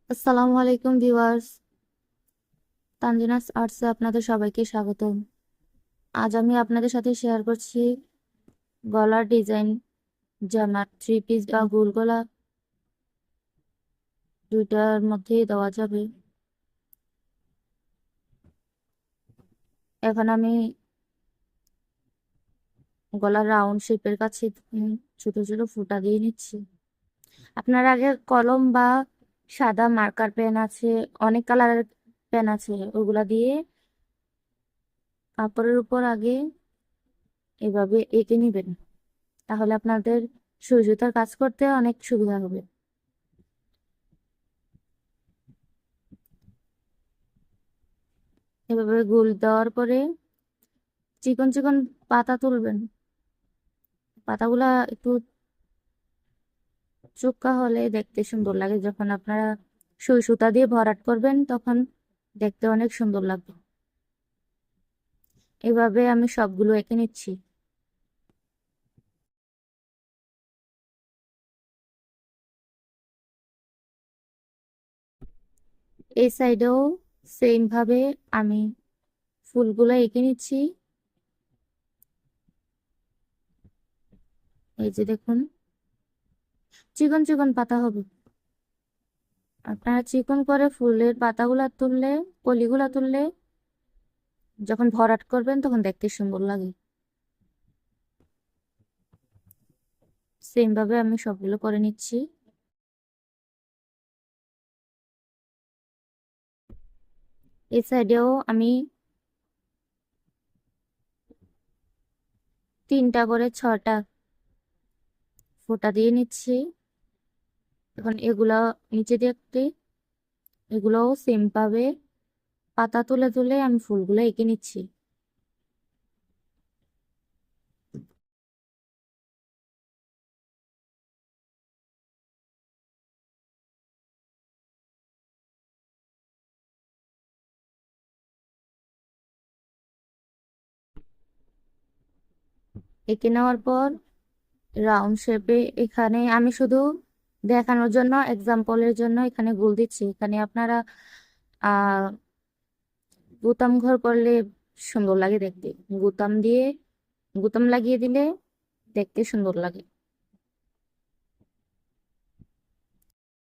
আসসালামু আলাইকুম ভিউয়ার্স, তানজিনাস আর্টসে আপনাদের সবাইকে স্বাগতম। আজ আমি আপনাদের সাথে শেয়ার করছি গলার ডিজাইন। জামার থ্রি পিস বা গোল গলা দুইটার মধ্যেই দেওয়া যাবে। এখন আমি গলার রাউন্ড শেপের কাছে ছোট ছোট ফুটা দিয়ে নিচ্ছি। আপনার আগে কলম বা সাদা মার্কার পেন আছে, অনেক কালারের পেন আছে, ওগুলা দিয়ে কাপড়ের উপর আগে এভাবে এঁকে নিবেন। তাহলে আপনাদের সুই সুতার কাজ করতে অনেক সুবিধা হবে। এভাবে গোল দেওয়ার পরে চিকন চিকন পাতা তুলবেন। পাতাগুলা একটু চোক্কা হলে দেখতে সুন্দর লাগে। যখন আপনারা সুই সুতা দিয়ে ভরাট করবেন তখন দেখতে অনেক সুন্দর লাগবে। এভাবে আমি সবগুলো এঁকে নিচ্ছি। এই সাইডেও সেম ভাবে আমি ফুলগুলো এঁকে নিচ্ছি। এই যে দেখুন, চিকন চিকন পাতা হবে। আপনারা চিকন করে ফুলের পাতাগুলা তুললে, কলিগুলা তুললে যখন ভরাট করবেন তখন দেখতে সুন্দর লাগে। সেম ভাবে আমি সবগুলো করে নিচ্ছি। এই সাইডেও আমি তিনটা করে ছটা ফোঁটা দিয়ে নিচ্ছি। এখন এগুলা নিচে দিয়ে এগুলোও সেম ভাবে পাতা তুলে তুলে আমি ফুলগুলো এঁকে নিচ্ছি। এঁকে নেওয়ার পর রাউন্ড শেপে এখানে আমি শুধু দেখানোর জন্য, এক্সাম্পলের জন্য এখানে গোল দিচ্ছি। এখানে আপনারা আহ বোতাম ঘর করলে সুন্দর লাগে দেখতে। বোতাম লাগিয়ে দিলে দেখতে সুন্দর লাগে।